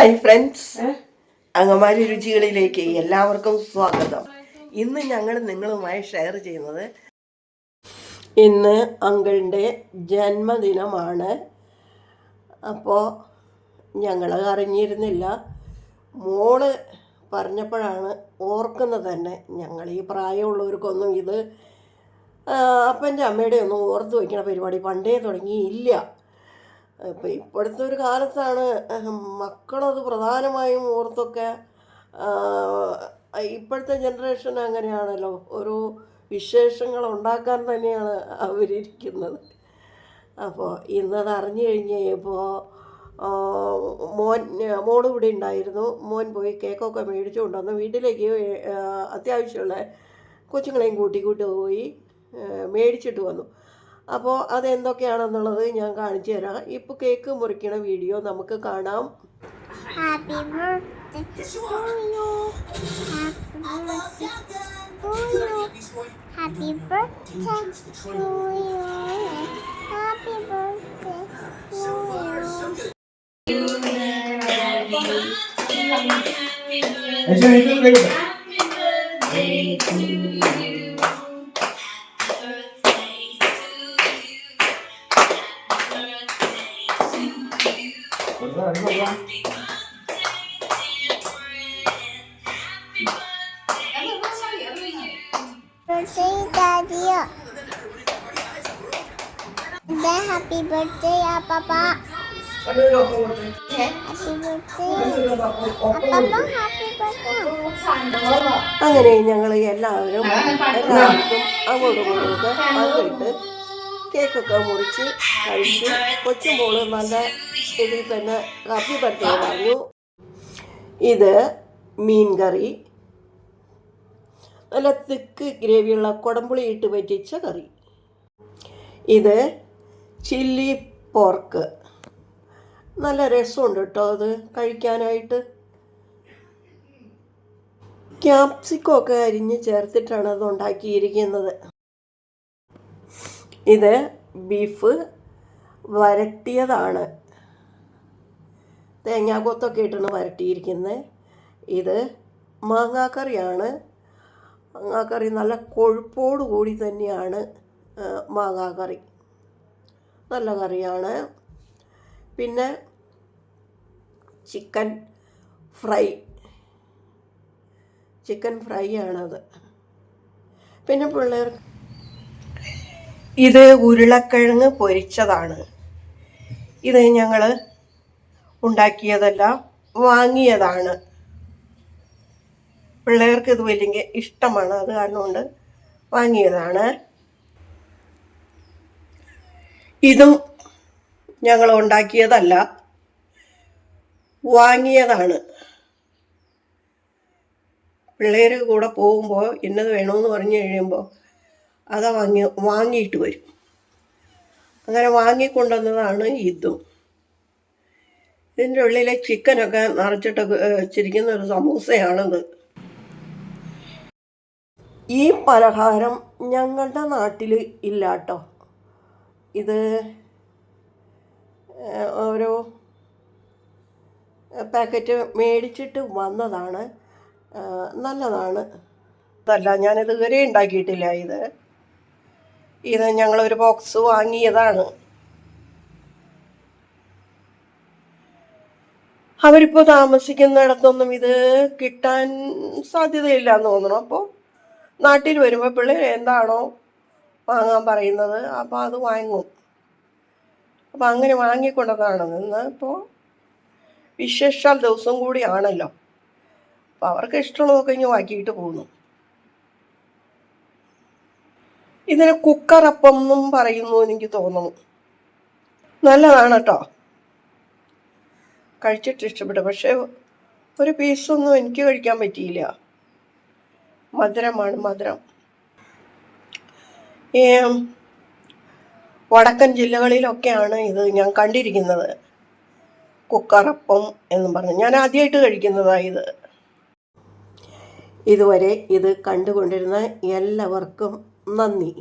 Hi friends, അങ്ങമാരി രുചികളിലേക്ക് എല്ലാവർക്കും സ്വാഗതം. ഇന്ന് ഞങ്ങൾ നിങ്ങളുമായി ഷെയർ ചെയ്യുന്നത്, ഇന്ന് അങ്കിളിൻ്റെ ജന്മദിനമാണ്. അപ്പോൾ ഞങ്ങൾ അറിഞ്ഞിരുന്നില്ല. മോള് പറഞ്ഞപ്പോഴാണ് ഓർക്കുന്നത് തന്നെ. ഞങ്ങൾ ഈ പ്രായമുള്ളവർക്കൊന്നും ഇത് അപ്പൻ്റെ അമ്മയുടെ ഒന്നും ഓർത്ത് വയ്ക്കണ പരിപാടി പണ്ടേ തുടങ്ങിയില്ല. ഇപ്പം ഇപ്പോഴത്തെ ഒരു കാലത്താണ് മക്കളത് പ്രധാനമായും ഓർത്തൊക്കെ. ഇപ്പോഴത്തെ ജനറേഷൻ അങ്ങനെയാണല്ലോ, ഓരോ വിശേഷങ്ങൾ ഉണ്ടാക്കാൻ തന്നെയാണ് അവരിയ്ക്കുന്നത്. അപ്പോൾ ഇന്നത് അറിഞ്ഞു കഴിഞ്ഞപ്പോൾ മോള് ഇവിടെ ഉണ്ടായിരുന്നു. മോൻ പോയി കേക്കൊക്കെ മേടിച്ചു കൊണ്ടുവന്ന് വീട്ടിലേക്ക് അത്യാവശ്യമുള്ള കൊച്ചുങ്ങളെയും കൂട്ടി പോയി മേടിച്ചിട്ട് വന്നു. അപ്പോൾ അതെന്തൊക്കെയാണെന്നുള്ളത് ഞാൻ കാണിച്ചു തരാം. ഇപ്പോൾ കേക്ക് മുറിക്കണ വീഡിയോ നമുക്ക് കാണാം. Happy birthday to you, happy birthday to you, happy birthday to you. Happy birthday ya papa. Happy birthday. Papa happy birthday. അങ്ങനെ ഞങ്ങൾ എല്ലാവർക്കും അങ്ങോട്ടും പങ്കിട്ട് കേക്കൊക്കെ മുറിച്ച് കഴിച്ച് കൊച്ചുമോള് നല്ല ഇതിൽ തന്നെ ഹാപ്പി ബർത്ത്ഡേ പറഞ്ഞു. ഇത് മീൻ കറി, നല്ല തിക്ക് ഗ്രേവിയുള്ള കുടംപുളി ഇട്ട് പറ്റിച്ച കറി. ഇത് ചില്ലി പോർക്ക്, നല്ല രസമുണ്ട് കേട്ടോ അത് കഴിക്കാനായിട്ട്. ക്യാപ്സിക്കമൊക്കെ അരിഞ്ഞ് ചേർത്തിട്ടാണ് അത് ഉണ്ടാക്കിയിരിക്കുന്നത്. ഇത് ബീഫ് വരട്ടിയതാണ്, തേങ്ങാക്കൊത്തൊക്കെ ഇട്ടാണ് വരട്ടിയിരിക്കുന്നത്. ഇത് മാങ്ങാക്കറിയാണ്. മാങ്ങാക്കറി നല്ല കൊഴുപ്പോട് കൂടി തന്നെയാണ് മാങ്ങാക്കറി, നല്ല കറിയാണ്. പിന്നെ ചിക്കൻ ഫ്രൈ ആണത്. പിന്നെ പിള്ളേർക്ക് ഇത് ഉരുളക്കിഴങ്ങ് പൊരിച്ചതാണ്. ഇത് ഞങ്ങൾ ഉണ്ടാക്കിയതല്ല, വാങ്ങിയതാണ്. പിള്ളേർക്ക് ഇത് വലിയ ഇഷ്ടമാണ്, അത് കാരണം കൊണ്ട് വാങ്ങിയതാണ്. ഇതും ഞങ്ങൾ ഉണ്ടാക്കിയതല്ല, വാങ്ങിയതാണ്. പിള്ളേർ കൂടെ പോകുമ്പോൾ ഇന്നത് വേണമെന്ന് പറഞ്ഞു കഴിയുമ്പോൾ അതാ വാങ്ങിയിട്ട് വരും. അങ്ങനെ വാങ്ങിക്കൊണ്ടുവന്നതാണ് ഇതും. ഇതിൻ്റെ ഉള്ളിലെ ചിക്കനൊക്കെ നിറച്ചിട്ടൊക്കെ വെച്ചിരിക്കുന്ന ഒരു സമൂസയാണിത്. ഈ പലഹാരം ഞങ്ങളുടെ നാട്ടിൽ ഇല്ല കേട്ടോ. ഇത് ഓരോ പാക്കറ്റ് മേടിച്ചിട്ട് വന്നതാണ്. നല്ലതാണ്. അതല്ല, ഞാനിത് ഇതുവരെ ഉണ്ടാക്കിയിട്ടില്ല. ഇത് ഞങ്ങളൊരു ബോക്സ് വാങ്ങിയതാണ്. അവരിപ്പോൾ താമസിക്കുന്നിടത്തൊന്നും ഇത് കിട്ടാൻ സാധ്യതയില്ല എന്ന് തോന്നണം. അപ്പോൾ നാട്ടിൽ വരുമ്പോൾ പിള്ളേർ എന്താണോ വാങ്ങാൻ പറയുന്നത് അപ്പോൾ അത് വാങ്ങും. അപ്പോൾ അങ്ങനെ വാങ്ങിക്കൊണ്ടതാണ് നിന്ന്. ഇപ്പോൾ വിശേഷാൽ ദിവസം കൂടിയാണല്ലോ, അപ്പോൾ അവർക്ക് ഇഷ്ടമുള്ളതൊക്കെ ഇങ്ങനെ വാക്കിയിട്ട് പോകുന്നു. ഇതിന് കുക്കറപ്പം എന്നും പറയുന്നു എനിക്ക് തോന്നുന്നു. നല്ലതാണ് കേട്ടോ, കഴിച്ചിട്ട് ഇഷ്ടപ്പെട്ടു. പക്ഷേ ഒരു പീസൊന്നും എനിക്ക് കഴിക്കാൻ പറ്റിയില്ല. മധുരം. വടക്കൻ ജില്ലകളിലൊക്കെയാണ് ഇത് ഞാൻ കണ്ടിരിക്കുന്നത്, കുക്കറപ്പം എന്നും പറഞ്ഞു. ഞാൻ ആദ്യമായിട്ട് കഴിക്കുന്നതാണ്. ഇതുവരെ ഇത് കണ്ടുകൊണ്ടിരുന്ന എല്ലാവർക്കും നന്ദി.